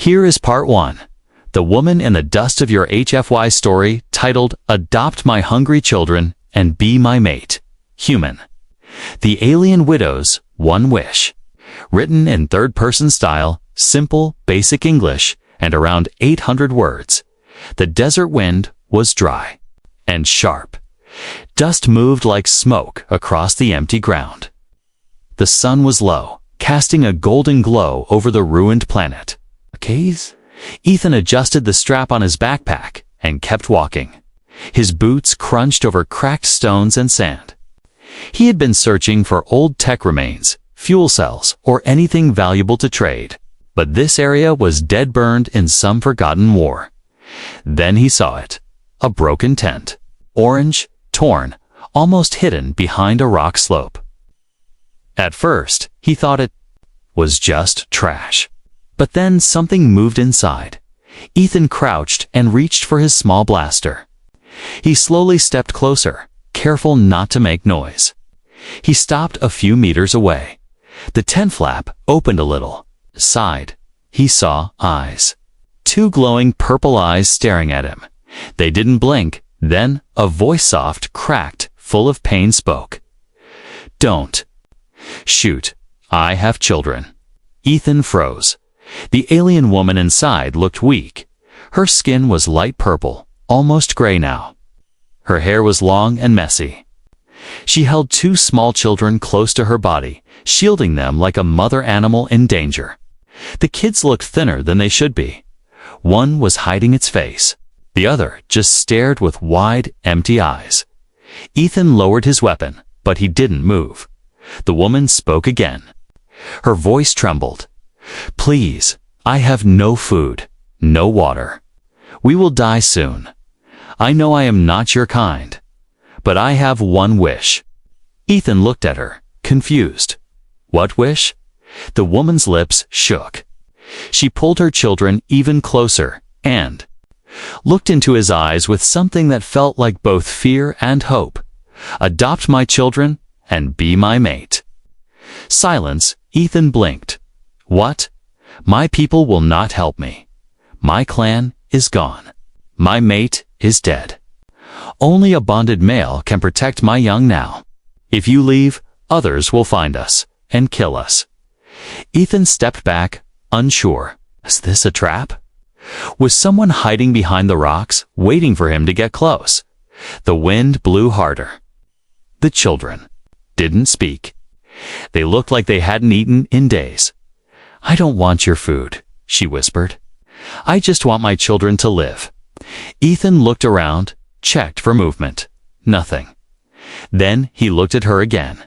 Here is part 1. The woman in the dust of your HFY story, titled Adopt My Hungry Children and Be My Mate. Human. The Alien Widow's One Wish. Written in third-person style, simple, basic English, and around 800 words. The desert wind was dry and sharp. Dust moved like smoke across the empty ground. The sun was low, casting a golden glow over the ruined planet. Keys? Ethan adjusted the strap on his backpack and kept walking. His boots crunched over cracked stones and sand. He had been searching for old tech remains, fuel cells, or anything valuable to trade, but this area was dead-burned in some forgotten war. Then he saw it. A broken tent. Orange, torn, almost hidden behind a rock slope. At first, he thought it was just trash. But then something moved inside. Ethan crouched and reached for his small blaster. He slowly stepped closer, careful not to make noise. He stopped a few meters away. The tent flap opened a little. Sighed. He saw eyes. 2 glowing purple eyes staring at him. They didn't blink. Then a voice, soft, cracked, full of pain, spoke. Don't. Shoot. I have children. Ethan froze. The alien woman inside looked weak. Her skin was light purple, almost gray now. Her hair was long and messy. She held 2 small children close to her body, shielding them like a mother animal in danger. The kids looked thinner than they should be. One was hiding its face. The other just stared with wide, empty eyes. Ethan lowered his weapon, but he didn't move. The woman spoke again. Her voice trembled. Please, I have no food, no water. We will die soon. I know I am not your kind, but I have one wish. Ethan looked at her, confused. What wish? The woman's lips shook. She pulled her children even closer and looked into his eyes with something that felt like both fear and hope. Adopt my children and be my mate. Silence. Ethan blinked. What? My people will not help me. My clan is gone. My mate is dead. Only a bonded male can protect my young now. If you leave, others will find us and kill us. Ethan stepped back, unsure. Was this a trap? Was someone hiding behind the rocks, waiting for him to get close? The wind blew harder. The children didn't speak. They looked like they hadn't eaten in days. I don't want your food, she whispered. I just want my children to live. Ethan looked around, checked for movement. Nothing. Then he looked at her again.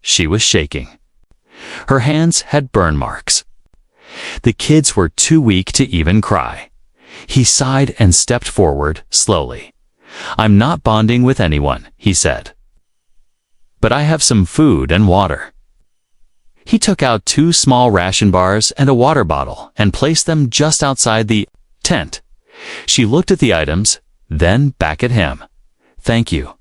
She was shaking. Her hands had burn marks. The kids were too weak to even cry. He sighed and stepped forward, slowly. I'm not bonding with anyone, he said. But I have some food and water. He took out 2 small ration bars and a water bottle and placed them just outside the tent. She looked at the items, then back at him. Thank you,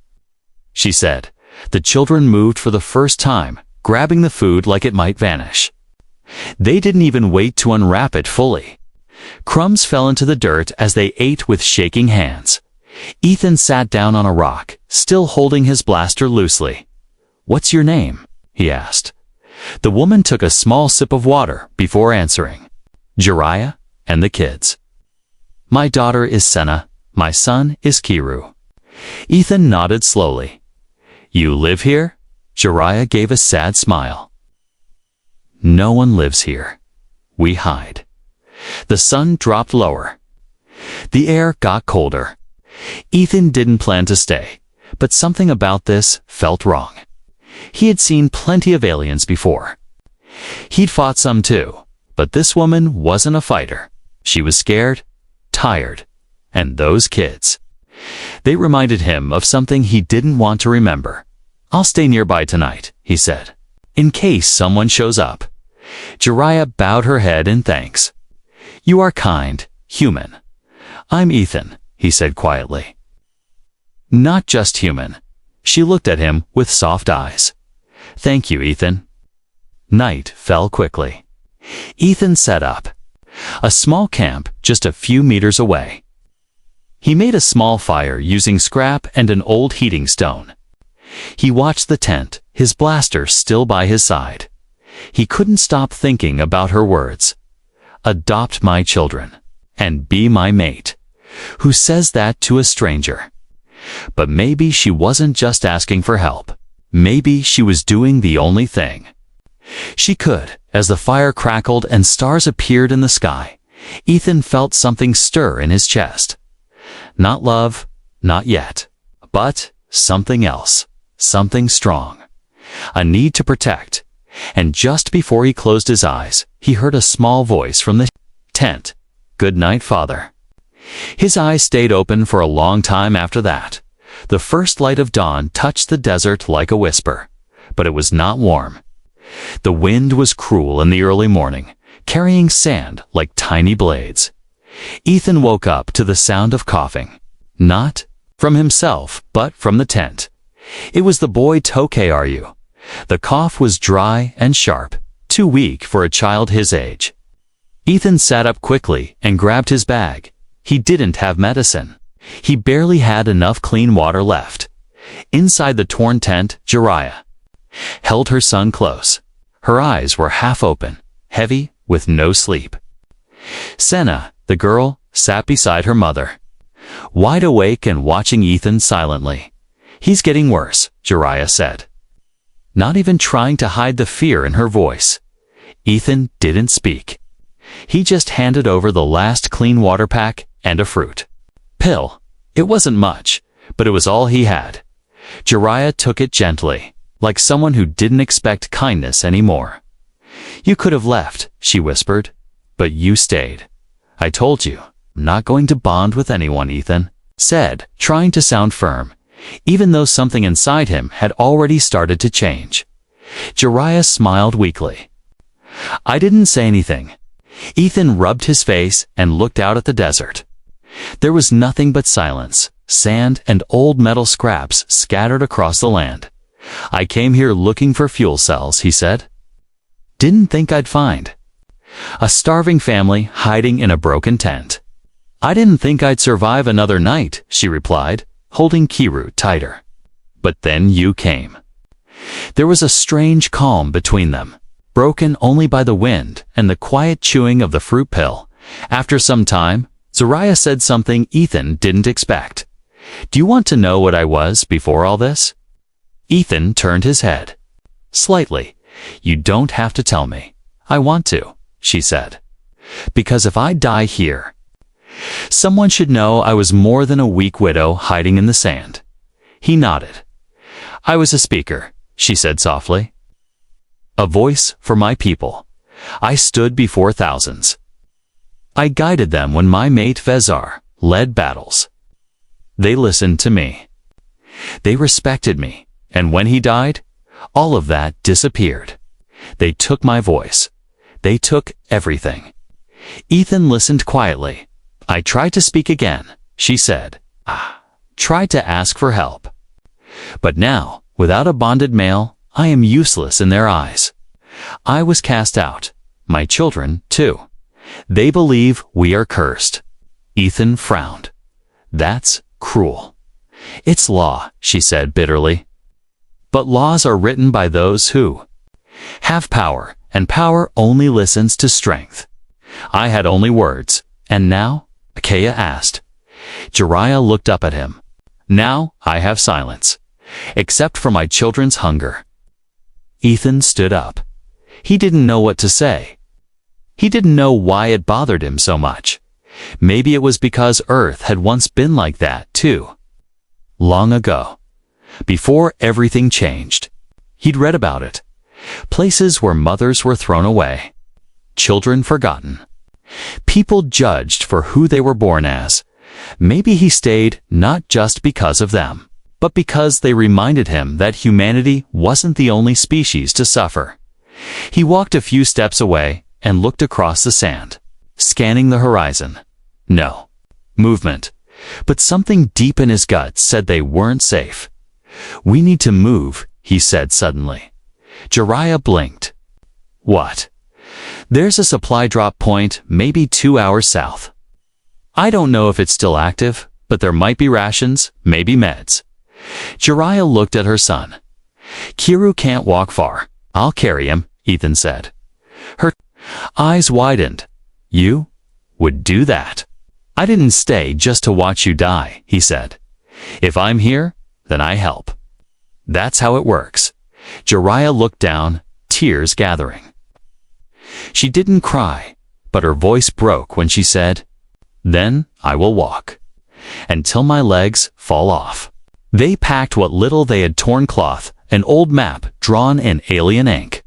she said. The children moved for the first time, grabbing the food like it might vanish. They didn't even wait to unwrap it fully. Crumbs fell into the dirt as they ate with shaking hands. Ethan sat down on a rock, still holding his blaster loosely. What's your name? He asked. The woman took a small sip of water before answering. Jiraiya and the kids. My daughter is Senna. My son is Kiru. Ethan nodded slowly. You live here? Jiraiya gave a sad smile. No one lives here. We hide. The sun dropped lower. The air got colder. Ethan didn't plan to stay, but something about this felt wrong. He had seen plenty of aliens before. He'd fought some too, but this woman wasn't a fighter. She was scared, tired, and those kids. They reminded him of something he didn't want to remember. I'll stay nearby tonight, he said, in case someone shows up. Jiraiya bowed her head in thanks. You are kind, human. I'm Ethan, he said quietly. Not just human. She looked at him with soft eyes. Thank you, Ethan. Night fell quickly. Ethan sat up. a small camp just a few meters away. He made a small fire using scrap and an old heating stone. He watched the tent, his blaster still by his side. He couldn't stop thinking about her words. Adopt my children, and be my mate. Who says that to a stranger? But maybe she wasn't just asking for help. Maybe she was doing the only thing she could. As the fire crackled and stars appeared in the sky, Ethan felt something stir in his chest. Not love, not yet, but something else, something strong. A need to protect. And just before he closed his eyes, he heard a small voice from the tent. Good night, Father. His eyes stayed open for a long time after that. The first light of dawn touched the desert like a whisper, but it was not warm. The wind was cruel in the early morning, carrying sand like tiny blades. Ethan woke up to the sound of coughing. Not from himself, but from the tent. It was the boy Tokaru. The cough was dry and sharp, too weak for a child his age. Ethan sat up quickly and grabbed his bag. He didn't have medicine. He barely had enough clean water left. Inside the torn tent, Jiraiya held her son close. Her eyes were half open, heavy, with no sleep. Senna, the girl, sat beside her mother, wide awake and watching Ethan silently. He's getting worse, Jiraiya said, not even trying to hide the fear in her voice. Ethan didn't speak. He just handed over the last clean water pack and a fruit pill. It wasn't much, but it was all he had. Jiraiya took it gently, like someone who didn't expect kindness anymore. You could have left, she whispered, but you stayed. I told you, I'm not going to bond with anyone, Ethan said, trying to sound firm, even though something inside him had already started to change. Jiraiya smiled weakly. I didn't say anything. Ethan rubbed his face and looked out at the desert. There was nothing but silence, sand and old metal scraps scattered across the land. I came here looking for fuel cells, he said. Didn't think I'd find a starving family hiding in a broken tent. I didn't think I'd survive another night, she replied, holding Kiru tighter. But then you came. There was a strange calm between them, broken only by the wind and the quiet chewing of the fruit pill. After some time, Jiraiya said something Ethan didn't expect. Do you want to know what I was before all this? Ethan turned his head. Slightly. You don't have to tell me. I want to, she said. Because if I die here, someone should know I was more than a weak widow hiding in the sand. He nodded. I was a speaker, she said softly. A voice for my people. I stood before thousands. I guided them when my mate Vezar led battles. They listened to me. They respected me, and when he died, all of that disappeared. They took my voice. They took everything. Ethan listened quietly. I tried to speak again, she said. Tried to ask for help. But now, without a bonded male, I am useless in their eyes. I was cast out. My children, too. They believe we are cursed. Ethan frowned. That's cruel. It's law, she said bitterly. But laws are written by those who have power, and power only listens to strength. I had only words, and now? Akeya asked. Jiraiya looked up at him. Now I have silence, except for my children's hunger. Ethan stood up. He didn't know what to say. He didn't know why it bothered him so much. Maybe it was because Earth had once been like that, too. Long ago. Before everything changed. He'd read about it. Places where mothers were thrown away. Children forgotten. People judged for who they were born as. Maybe he stayed not just because of them, but because they reminded him that humanity wasn't the only species to suffer. He walked a few steps away and looked across the sand, scanning the horizon. No movement, but something deep in his gut said they weren't safe. We need to move, he said suddenly. Jiraiya blinked. What? There's a supply drop point maybe 2 hours south. I don't know if it's still active, but there might be rations, maybe meds. Jiraiya looked at her son. Kiru can't walk far. I'll carry him, Ethan said. Her eyes widened. You would do that? I didn't stay just to watch you die, he said. If I'm here, then I help. That's how it works. Jiraiya looked down, tears gathering. She didn't cry, but her voice broke when she said, Then I will walk, until my legs fall off. They packed what little they had torn cloth, an old map drawn in alien ink,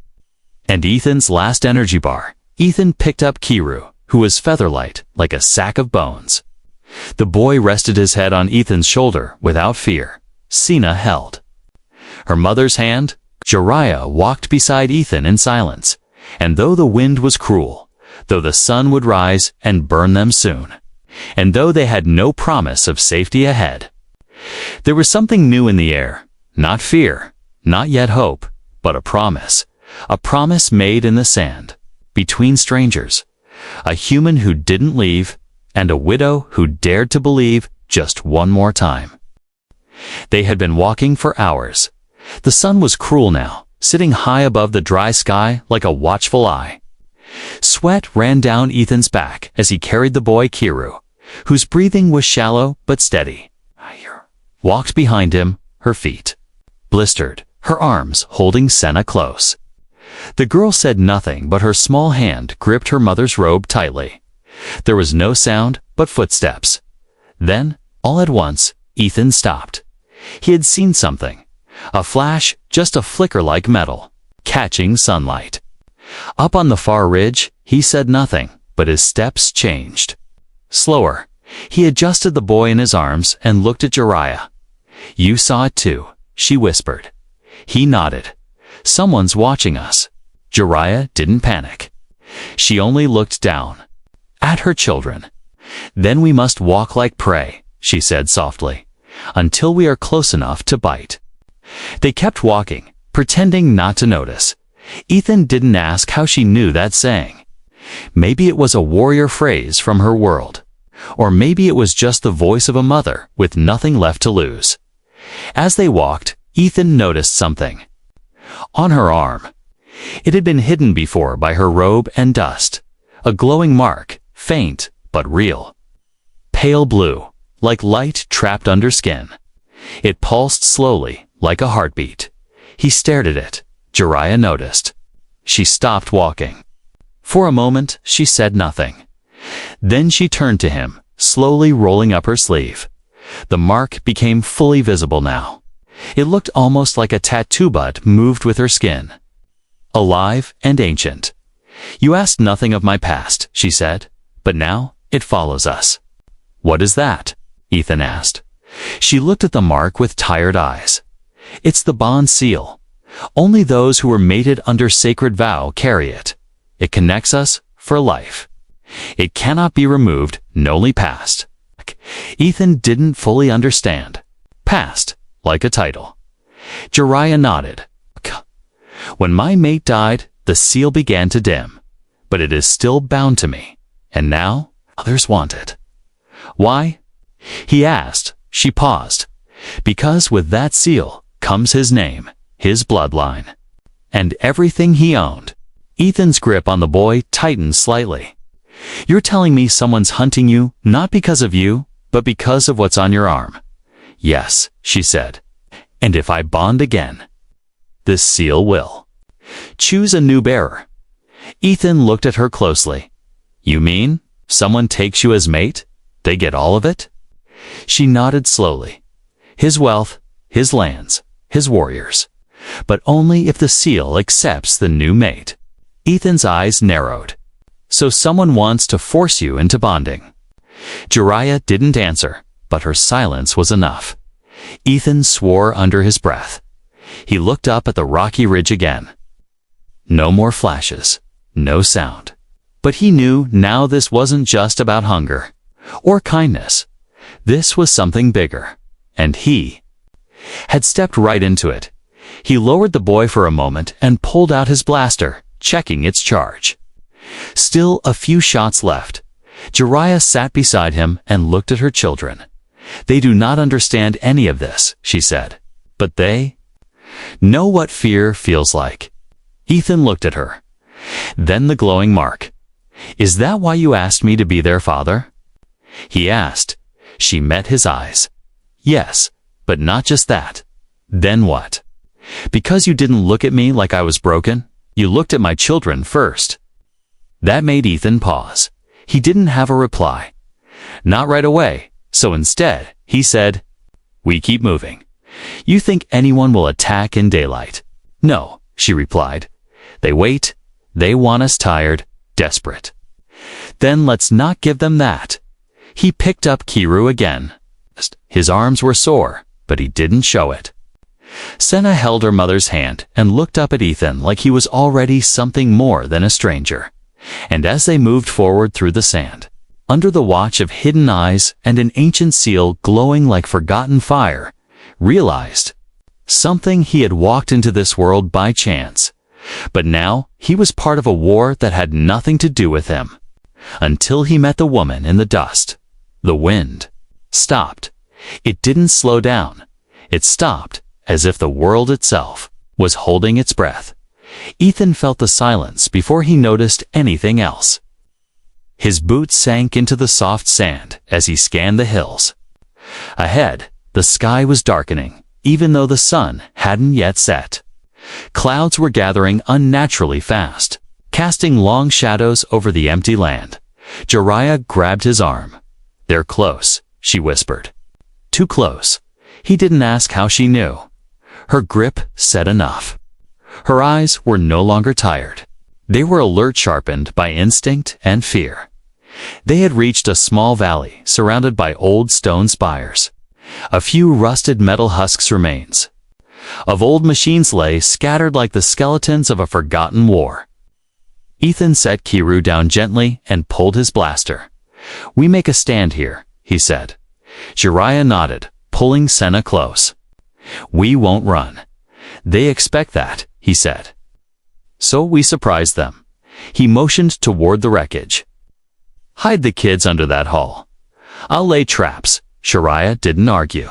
and Ethan's last energy bar. Ethan picked up Kiru, who was featherlight, like a sack of bones. The boy rested his head on Ethan's shoulder without fear. Sina held her mother's hand. Jiraiya walked beside Ethan in silence, and though the wind was cruel, though the sun would rise and burn them soon, and though they had no promise of safety ahead, there was something new in the air. Not fear, not yet hope, but a promise made in the sand, between strangers, a human who didn't leave, and a widow who dared to believe just one more time. They had been walking for hours. The sun was cruel now, sitting high above the dry sky like a watchful eye. Sweat ran down Ethan's back as he carried the boy Kiru, whose breathing was shallow but steady. Walked behind him, her feet blistered, her arms holding Senna close. The girl said nothing, but her small hand gripped her mother's robe tightly. There was no sound but footsteps. Then, all at once, Ethan stopped. He had seen something. A flash, just a flicker like metal, catching sunlight. Up on the far ridge, he said nothing, but his steps changed. Slower. He adjusted the boy in his arms and looked at Jiraiya. You saw it too, she whispered. He nodded. Someone's watching us. Jiraiya didn't panic. She only looked down at her children. Then we must walk like prey, she said softly, until we are close enough to bite. They kept walking, pretending not to notice. Ethan didn't ask how she knew that saying. Maybe it was a warrior phrase from her world. Or maybe it was just the voice of a mother with nothing left to lose. As they walked, Ethan noticed something. On her arm. It had been hidden before by her robe and dust. A glowing mark, faint but real. Pale blue, like light trapped under skin. It pulsed slowly, like a heartbeat. He stared at it. Jiraiya noticed. She stopped walking. For a moment, she said nothing. Then she turned to him, slowly rolling up her sleeve. The mark became fully visible now. It looked almost like a tattoo bud moved with her skin. Alive and ancient. You asked nothing of my past, she said, but now it follows us. What is that? Ethan asked. She looked at the mark with tired eyes. It's the bond seal. Only those who were mated under sacred vow carry it. It connects us for life. It cannot be removed, nolly past. Ethan didn't fully understand. Past, like a title. Jiraiya nodded. When my mate died, the seal began to dim. But it is still bound to me. And now, others want it. Why? He asked. She paused. Because with that seal comes his name, his bloodline, and everything he owned. Ethan's grip on the boy tightened slightly. You're telling me someone's hunting you, not because of you, but because of what's on your arm. Yes, she said. And if I bond again, this seal will. Choose a new bearer. Ethan looked at her closely. You mean, someone takes you as mate? They get all of it? She nodded slowly. His wealth, his lands, his warriors. But only if the seal accepts the new mate. Ethan's eyes narrowed. So someone wants to force you into bonding. Jiraiya didn't answer, but her silence was enough. Ethan swore under his breath. He looked up at the rocky ridge again. No more flashes, no sound. But he knew now this wasn't just about hunger or kindness. This was something bigger, and he had stepped right into it. He lowered the boy for a moment and pulled out his blaster, checking its charge. Still a few shots left. Jiraiya sat beside him and looked at her children. They do not understand any of this, she said. But they know what fear feels like. Ethan looked at her. Then the glowing mark. Is that why you asked me to be their father? He asked. She met his eyes. Yes, but not just that. Then what? Because you didn't look at me like I was broken, you looked at my children first. That made Ethan pause. He didn't have a reply. Not right away, so instead, he said, "We keep moving. You think anyone will attack in daylight?" "No," she replied. "They wait. They want us tired, desperate." "Then let's not give them that." He picked up Kiru again. His arms were sore, but he didn't show it. Senna held her mother's hand and looked up at Ethan like he was already something more than a stranger. And as they moved forward through the sand, under the watch of hidden eyes and an ancient seal glowing like forgotten fire, realized something. He had walked into this world by chance, but now he was part of a war that had nothing to do with him. Until he met the woman in the dust. The wind stopped. It didn't slow down. It stopped, as if the world itself was holding its breath. Ethan felt the silence before he noticed anything else. His boots sank into the soft sand as he scanned the hills. Ahead, the sky was darkening, even though the sun hadn't yet set. Clouds were gathering unnaturally fast, casting long shadows over the empty land. Jiraiya grabbed his arm. "They're close," she whispered. Too close. He didn't ask how she knew. Her grip said enough. Her eyes were no longer tired. They were alert, sharpened by instinct and fear. They had reached a small valley surrounded by old stone spires. A few rusted metal husks remains of old machines lay scattered like the skeletons of a forgotten war. Ethan set Kiru down gently and pulled his blaster. "We make a stand here," he said. Jiraiya nodded, pulling Senna close. "We won't run. They expect that," he said. "So we surprised them." He motioned toward the wreckage. "Hide the kids under that hull. I'll lay traps." Jiraiya didn't argue.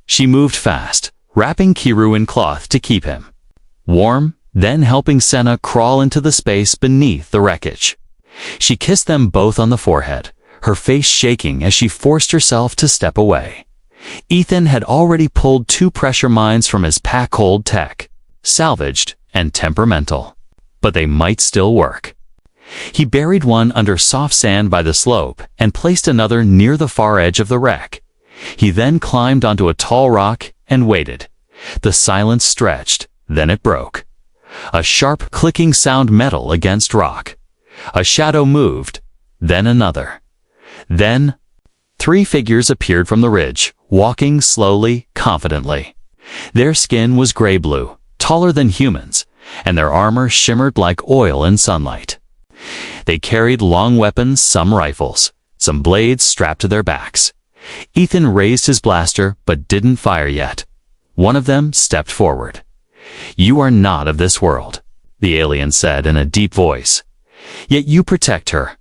She moved fast, wrapping Kiru in cloth to keep him warm, then helping Senna crawl into the space beneath the wreckage. She kissed them both on the forehead, her face shaking as she forced herself to step away. Ethan had already pulled 2 pressure mines from his pack-hold tech, salvaged and temperamental, but they might still work. He buried one under soft sand by the slope and placed another near the far edge of the wreck. He then climbed onto a tall rock and waited. The silence stretched, then it broke. A sharp clicking sound, metal against rock. A shadow moved, then another. Then 3 figures appeared from the ridge, walking slowly, confidently. Their skin was gray-blue, taller than humans, and their armor shimmered like oil in sunlight. They carried long weapons, some rifles, some blades strapped to their backs. Ethan raised his blaster but didn't fire yet. One of them stepped forward. "You are not of this world," the alien said in a deep voice. "Yet you protect her."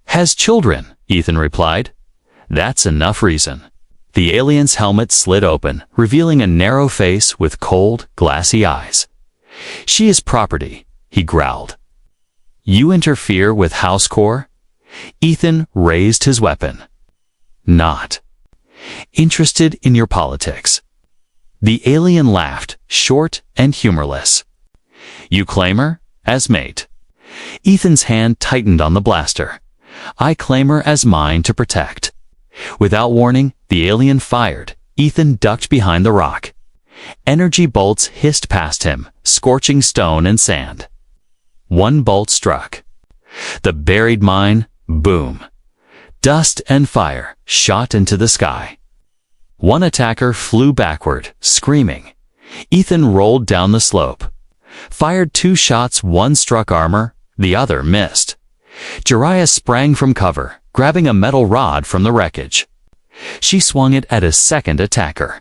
"Has children," Ethan replied. "That's enough reason." The alien's helmet slid open, revealing a narrow face with cold, glassy eyes. "She is property," he growled. "You interfere with house core?" Ethan raised his weapon. "Not interested in your politics." The alien laughed, short and humorless. "You claim her as mate." Ethan's hand tightened on the blaster. "I claim her as mine to protect." Without warning, the alien fired. Ethan ducked behind the rock. Energy bolts hissed past him, scorching stone and sand. One bolt struck. The buried mine, boom. Dust and fire shot into the sky. One attacker flew backward, screaming. Ethan rolled down the slope. Fired 2 shots, one struck armor, the other missed. Jiraiya sprang from cover, grabbing a metal rod from the wreckage. She swung it at his second attacker,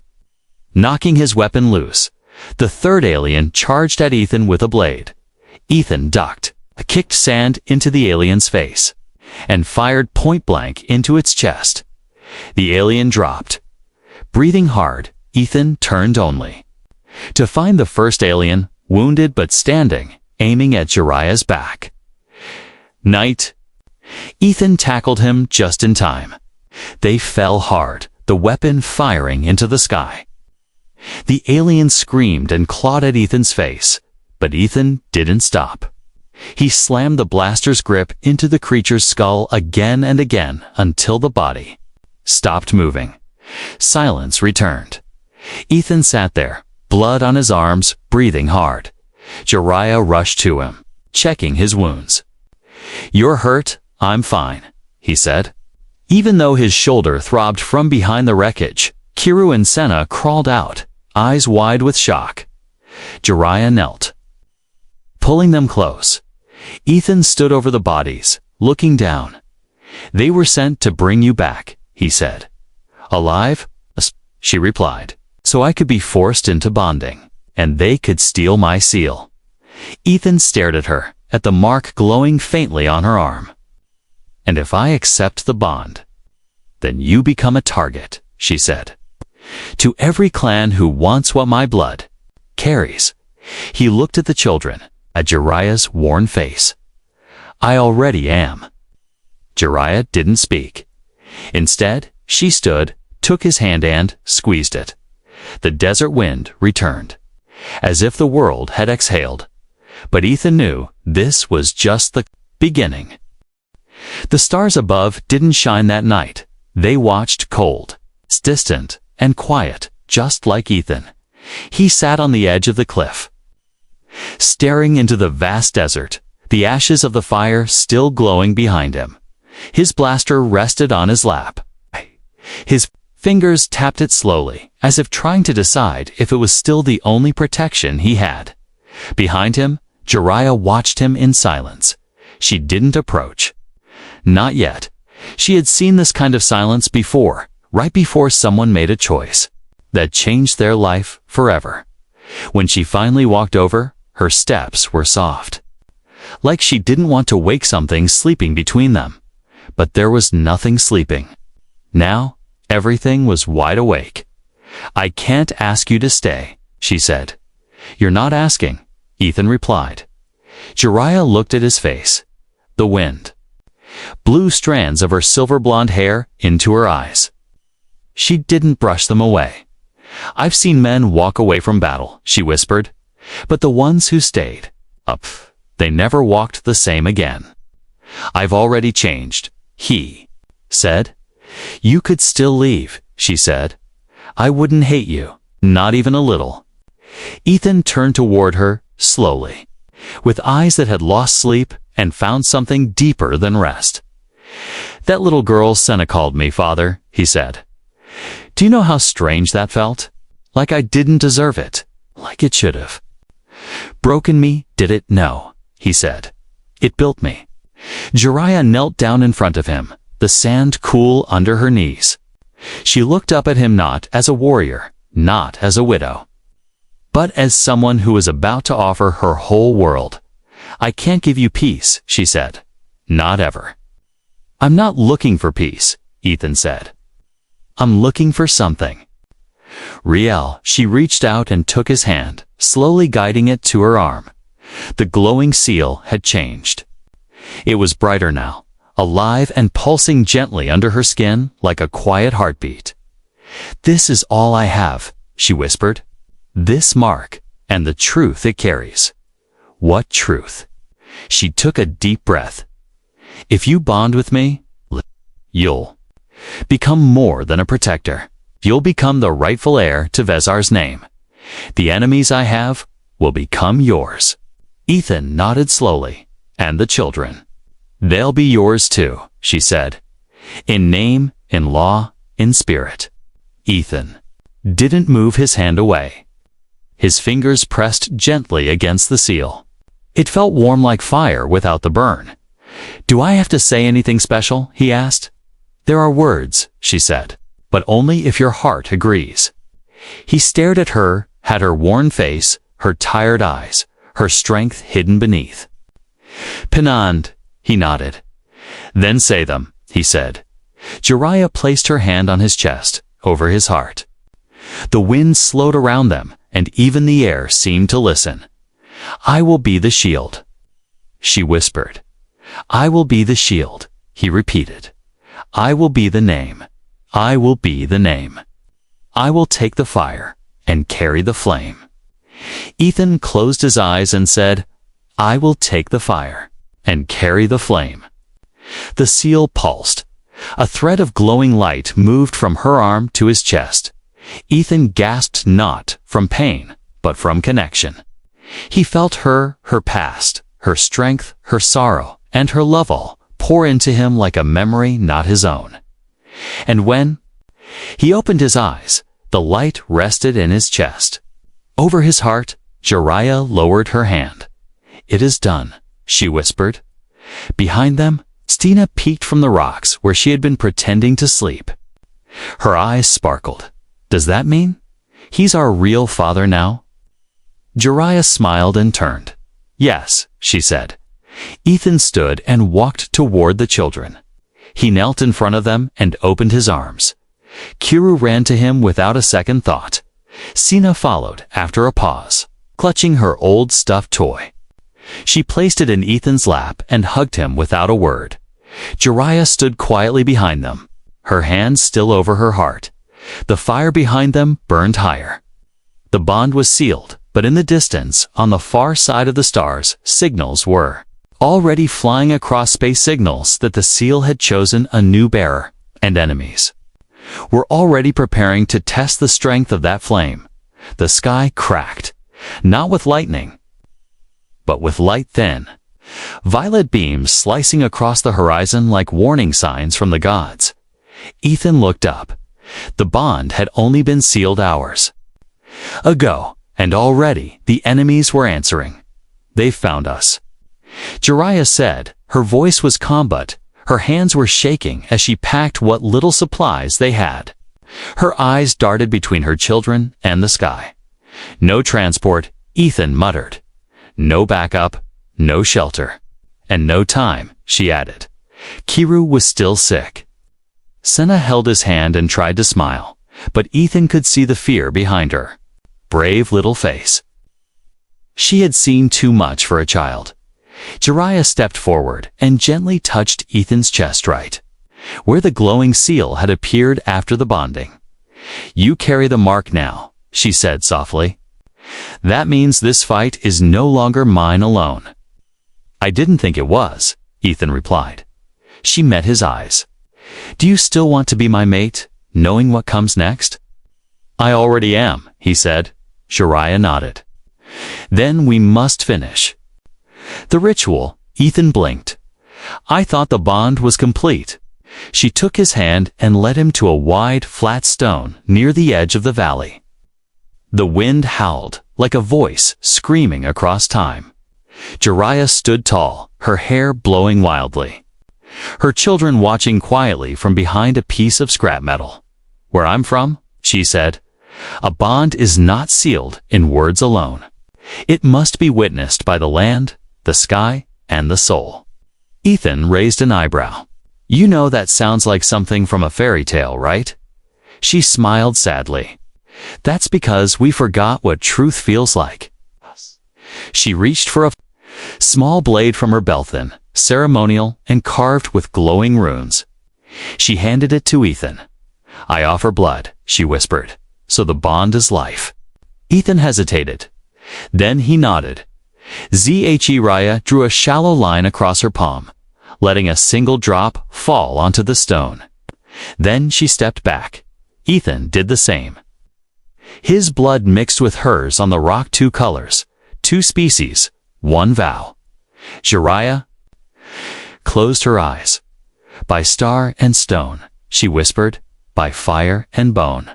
knocking his weapon loose. The third alien charged at Ethan with a blade. Ethan ducked, kicked sand into the alien's face, and fired point-blank into its chest. The alien dropped. Breathing hard, Ethan turned only to find the first alien, wounded but standing, aiming at Jiraiya's back. "Knight!" Ethan tackled him just in time. They fell hard, the weapon firing into the sky. The alien screamed and clawed at Ethan's face, but Ethan didn't stop. He slammed the blaster's grip into the creature's skull again and again until the body stopped moving. Silence returned. Ethan sat there, blood on his arms, breathing hard. Jiraiya rushed to him, checking his wounds. "You're hurt, I'm fine," he said. Even though his shoulder throbbed from behind the wreckage, Kiru and Senna crawled out, eyes wide with shock. Jiraiya knelt, pulling them close. Ethan stood over the bodies, looking down. "They were sent to bring you back," he said. "Alive?" she replied. "So I could be forced into bonding, and they could steal my seal." Ethan stared at her, at the mark glowing faintly on her arm. "And if I accept the bond, then you become a target," she said. "To every clan who wants what my blood carries." He looked at the children, at Jiraiya's worn face. "I already am." Jiraiya didn't speak. Instead, she stood, took his hand and squeezed it. The desert wind returned, as if the world had exhaled. But Ethan knew this was just the beginning. The stars above didn't shine that night. They watched cold, distant, and quiet, just like Ethan. He sat on the edge of the cliff, staring into the vast desert, the ashes of the fire still glowing behind him. His blaster rested on his lap. His fingers tapped it slowly, as if trying to decide if it was still the only protection he had. Behind him, Jiraiya watched him in silence. She didn't approach. Not yet. She had seen this kind of silence before, right before someone made a choice that changed their life forever. When she finally walked over, her steps were soft, like she didn't want to wake something sleeping between them. But there was nothing sleeping. Now, everything was wide awake. "I can't ask you to stay," she said. "You're not asking," Ethan replied. Jiraiya looked at his face. The wind blew strands of her silver blonde hair into her eyes. She didn't brush them away. "I've seen men walk away from battle," she whispered. "But the ones who stayed, they never walked the same again." "I've already changed," he said. "You could still leave," she said. "I wouldn't hate you, not even a little." Ethan turned toward her, slowly, with eyes that had lost sleep and found something deeper than rest. "That little girl Senna called me, Father," he said. "Do you know how strange that felt? Like I didn't deserve it, like it should have. Broken me, did it? No," he said. "It built me." Jiraiya knelt down in front of him, the sand cool under her knees. She looked up at him not as a warrior, not as a widow, but as someone who was about to offer her whole world. "I can't give you peace," she said. "Not ever." "I'm not looking for peace," Ethan said. "I'm looking for something real." She reached out and took his hand, slowly guiding it to her arm. The glowing seal had changed. It was brighter now, alive and pulsing gently under her skin like a quiet heartbeat. "This is all I have," she whispered. "This mark, and the truth it carries." "What truth?" She took a deep breath. "If you bond with me, you'll become more than a protector. You'll become the rightful heir to Vezar's name. The enemies I have will become yours." Ethan nodded slowly. "And the children. They'll be yours too," she said. "In name, in law, in spirit." Ethan didn't move his hand away. His fingers pressed gently against the seal. It felt warm like fire without the burn. "Do I have to say anything special?" he asked. "There are words," she said, "but only if your heart agrees." He stared at her, had her worn face, her tired eyes, her strength hidden beneath. Penand, he nodded. Then say them, he said. Jiraiya placed her hand on his chest, over his heart. The wind slowed around them, and even the air seemed to listen. I will be the shield, she whispered. I will be the shield, he repeated. I will be the name. I will be the name. I will take the fire and carry the flame. Ethan closed his eyes and said, I will take the fire and carry the flame. The seal pulsed. A thread of glowing light moved from her arm to his chest. Ethan gasped not from pain, but from connection. He felt her past, her strength, her sorrow, and her love all pour into him like a memory not his own. And when he opened his eyes, the light rested in his chest. Over his heart, Jiraiya lowered her hand. It is done, she whispered. Behind them, Stina peeked from the rocks where she had been pretending to sleep. Her eyes sparkled. Does that mean he's our real father now? Jiraiya smiled and turned. Yes, she said. Ethan stood and walked toward the children. He knelt in front of them and opened his arms. Kiru ran to him without a second thought. Sina followed after a pause, clutching her old stuffed toy. She placed it in Ethan's lap and hugged him without a word. Jiraiya stood quietly behind them, her hands still over her heart. The fire behind them burned higher. The bond was sealed, but in the distance, on the far side of the stars, signals were already flying across space, signals that the seal had chosen a new bearer, and enemies were already preparing to test the strength of that flame. The sky cracked, not with lightning, but with light thin. Violet beams slicing across the horizon like warning signs from the gods. Ethan looked up. The bond had only been sealed hours ago, and already the enemies were answering. They've found us, Jiraiya said. Her voice was calm, but her hands were shaking as she packed what little supplies they had. Her eyes darted between her children and the sky. No transport, Ethan muttered. No backup, no shelter, and no time, she added. Kiru was still sick. Senna held his hand and tried to smile, but Ethan could see the fear behind her brave little face. She had seen too much for a child. Jiraiya stepped forward and gently touched Ethan's chest right where the glowing seal had appeared after the bonding. You carry the mark now, she said softly. That means this fight is no longer mine alone. I didn't think it was, Ethan replied. She met his eyes. Do you still want to be my mate, knowing what comes next? I already am, he said. Jiraiya nodded. Then we must finish the ritual. Ethan blinked. I thought the bond was complete. She took his hand and led him to a wide, flat stone near the edge of the valley. The wind howled, like a voice screaming across time. Jiraiya stood tall, her hair blowing wildly. Her children watching quietly from behind a piece of scrap metal. Where I'm from, she said, a bond is not sealed in words alone. It must be witnessed by the land, the sky, and the soul. Ethan raised an eyebrow. You know that sounds like something from a fairy tale, right? She smiled sadly. That's because we forgot what truth feels like. She reached for a small blade from her belt, thin, ceremonial, and carved with glowing runes. She handed it to Ethan. I offer blood, she whispered, so the bond is life. Ethan hesitated. Then he nodded. Jiraiya drew a shallow line across her palm, letting a single drop fall onto the stone. Then she stepped back. Ethan did the same. His blood mixed with hers on the rock, 2 colors, 2 species, 1 vow. Jiraiya closed her eyes. By star and stone, she whispered, by fire and bone.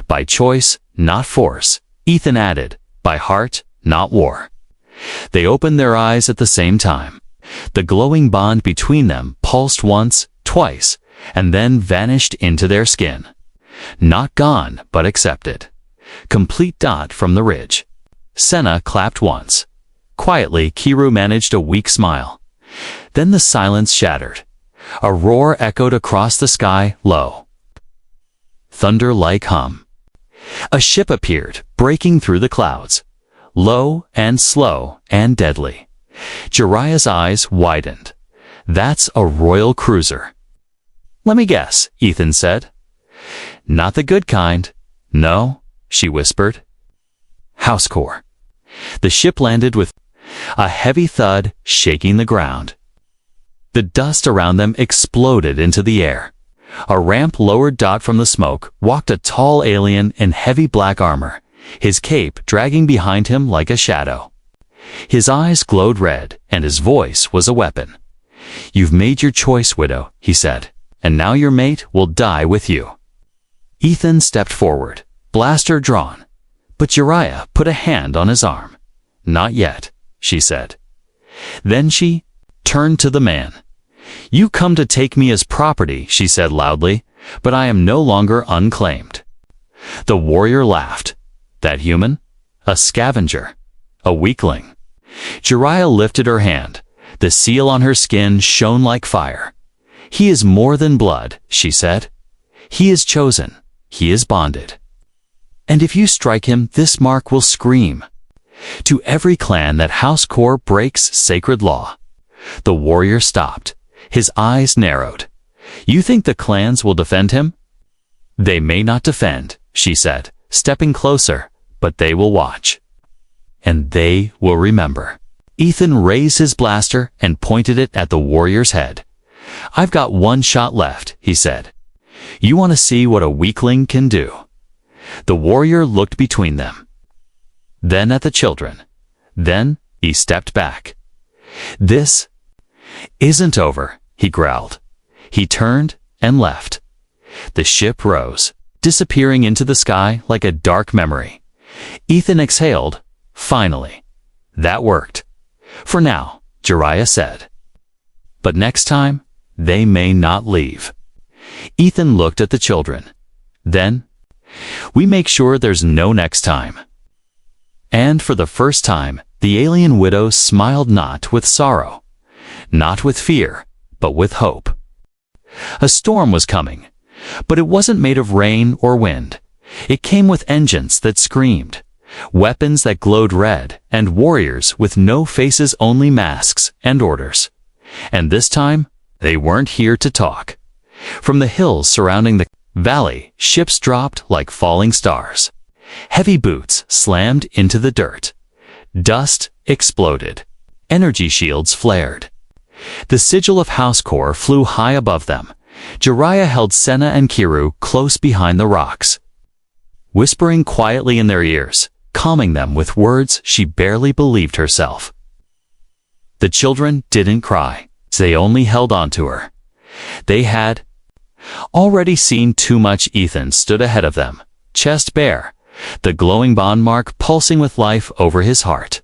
By choice, not force, Ethan added, by heart, not war. They opened their eyes at the same time. The glowing bond between them pulsed once, twice, and then vanished into their skin. Not gone, but accepted. Complete dot from the ridge. Senna clapped once. Quietly, Kiru managed a weak smile. Then the silence shattered. A roar echoed across the sky, low. Thunder-like hum. A ship appeared, breaking through the clouds. Low and slow and deadly. Jiraiya's eyes widened. That's a royal cruiser. Let me guess, Ethan said. Not the good kind. No, she whispered. Housecore. The ship landed with a heavy thud, shaking the ground. The dust around them exploded into the air. A ramp-lowered from the smoke walked a tall alien in heavy black armor, his cape dragging behind him like a shadow. His eyes glowed red, and his voice was a weapon. You've made your choice, Widow, he said, and now your mate will die with you. Ethan stepped forward, blaster drawn, but Jiraiya put a hand on his arm. Not yet, she said. Then she turned to the man. You come to take me as property, she said loudly, but I am no longer unclaimed. The warrior laughed. That human? A scavenger. A weakling. Jiraiya lifted her hand. The seal on her skin shone like fire. He is more than blood, she said. He is chosen. He is bonded. And if you strike him, this mark will scream. To every clan that Housecore breaks sacred law. The warrior stopped. His eyes narrowed. You think the clans will defend him? They may not defend, she said, stepping closer, but they will watch. And they will remember. Ethan raised his blaster and pointed it at the warrior's head. I've got one shot left, he said. You want to see what a weakling can do? The warrior looked between them. Then at the children. Then he stepped back. This isn't over, he growled. He turned and left. The ship rose, disappearing into the sky like a dark memory. Ethan exhaled. Finally. That worked. For now, Jiraiya said. But next time, they may not leave. Ethan looked at the children. Then, we make sure there's no next time. And for the first time, the alien widow smiled not with sorrow, not with fear, but with hope. A storm was coming, but it wasn't made of rain or wind. It came with engines that screamed, weapons that glowed red, and warriors with no faces, only masks and orders. And this time, they weren't here to talk. From the hills surrounding the valley, ships dropped like falling stars. Heavy boots slammed into the dirt. Dust exploded. Energy shields flared. The sigil of Housecore flew high above them. Jiraiya held Senna and Kiru close behind the rocks, whispering quietly in their ears, calming them with words she barely believed herself. The children didn't cry. They only held on to her. They had already seen too much. Ethan stood ahead of them, chest bare, the glowing bond mark pulsing with life over his heart.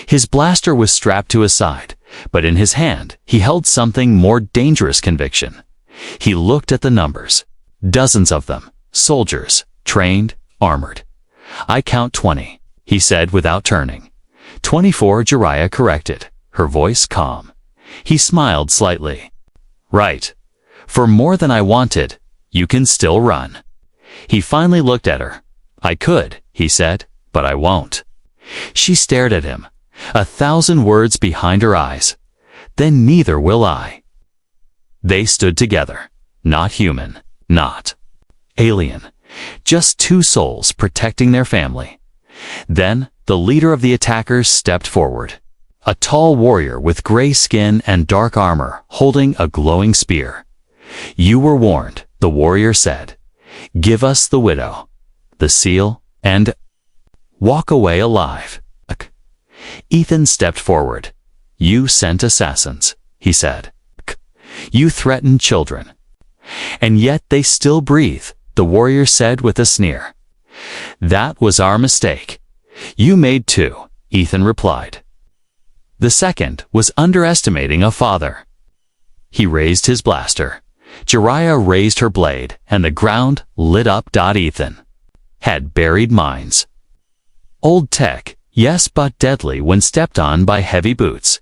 His blaster was strapped to his side, but in his hand he held something more dangerous: conviction. He looked at the numbers. Dozens of them, soldiers, trained, armored. I count 20, he said without turning. 24, Jiraiya corrected, her voice calm. He smiled slightly. Right. For more than I wanted, you can still run. He finally looked at her. I could, he said, but I won't. She stared at him, 1,000 words behind her eyes. Then neither will I. They stood together, not human, not alien, just two souls protecting their family. Then the leader of the attackers stepped forward, a tall warrior with gray skin and dark armor holding a glowing spear. You were warned, the warrior said. Give us the widow, the seal, and walk away alive. Ethan stepped forward. You sent assassins, he said. You threatened children. And yet they still breathe, the warrior said with a sneer. That was our mistake. You made two, Ethan replied. The second was underestimating a father. He raised his blaster. Jiraiya raised her blade, and the ground lit up. Ethan had buried mines. Old tech, Yes, but deadly when stepped on by heavy boots.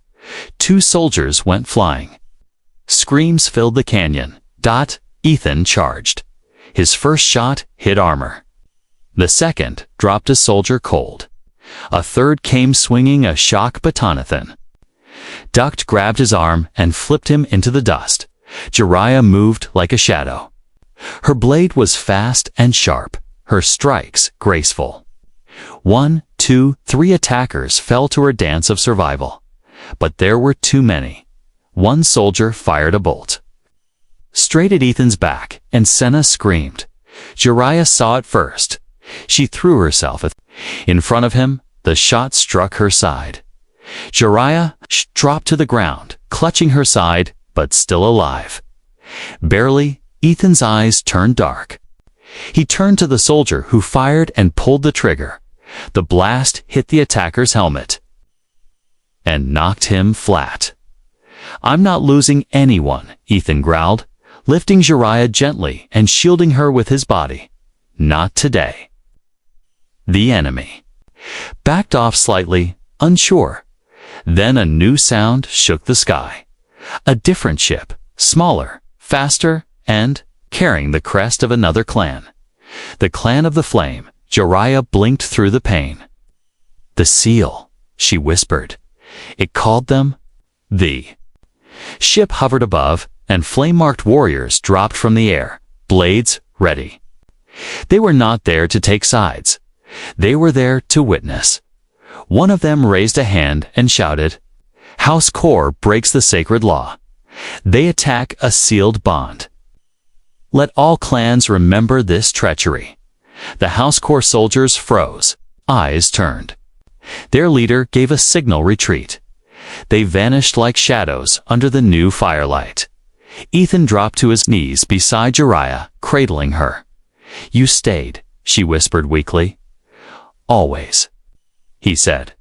2 soldiers went flying. Screams filled the canyon. Ethan charged. His first shot hit armor. The second dropped a soldier cold. A third came swinging a shock batonathan. Duct grabbed his arm and flipped him into the dust. Jiraiya moved like a shadow. Her blade was fast and sharp, her strikes graceful. 1, 2, 3 attackers fell to her dance of survival. But there were too many. One soldier fired a bolt straight at Ethan's back, and Senna screamed. Jiraiya saw it first. She threw herself in front of him. The shot struck her side. Jiraiya dropped to the ground, clutching her side, but still alive. Barely, Ethan's eyes turned dark. He turned to the soldier who fired and pulled the trigger. The blast hit the attacker's helmet and knocked him flat. "I'm not losing anyone," Ethan growled, lifting Jiraiya gently and shielding her with his body. "Not today." The enemy backed off slightly, unsure. Then a new sound shook the sky. A different ship, smaller, faster, and carrying the crest of another clan. The clan of the flame. Jiraiya blinked through the pain. "The seal," she whispered. It called them. The ship hovered above, and flame-marked warriors dropped from the air, blades ready. They were not there to take sides. They were there to witness. One of them raised a hand and shouted, "House Core breaks the sacred law. They attack a sealed bond. Let all clans remember this treachery." The House Core soldiers froze, eyes turned. Their leader gave a signal retreat. They vanished like shadows under the new firelight. Ethan dropped to his knees beside Jiraiya, cradling her. "You stayed," she whispered weakly. "Always," he said.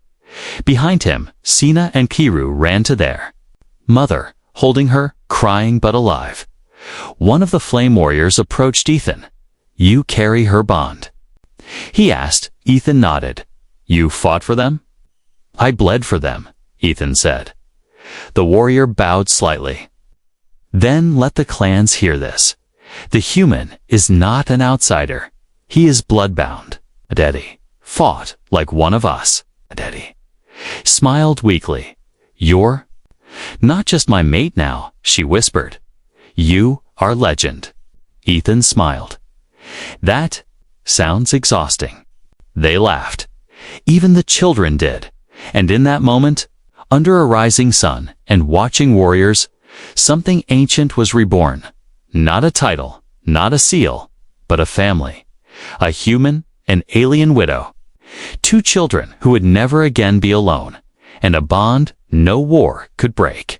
Behind him, Sina and Kiru ran to their mother, holding her, crying but alive. One of the flame warriors approached Ethan. "You carry her bond?" he asked. Ethan nodded. "You fought for them?" "I bled for them," Ethan said. The warrior bowed slightly. "Then let the clans hear this. The human is not an outsider. He is bloodbound. Daddy fought like one of us." Daddy smiled weakly. "You're not just my mate now," she whispered. "You are legend." Ethan smiled. "That sounds exhausting." They laughed. Even the children did. And in that moment, under a rising sun and watching warriors, something ancient was reborn. Not a title, not a seal, but a family. A human, an alien widow. 2 children who would never again be alone. And a bond no war could break.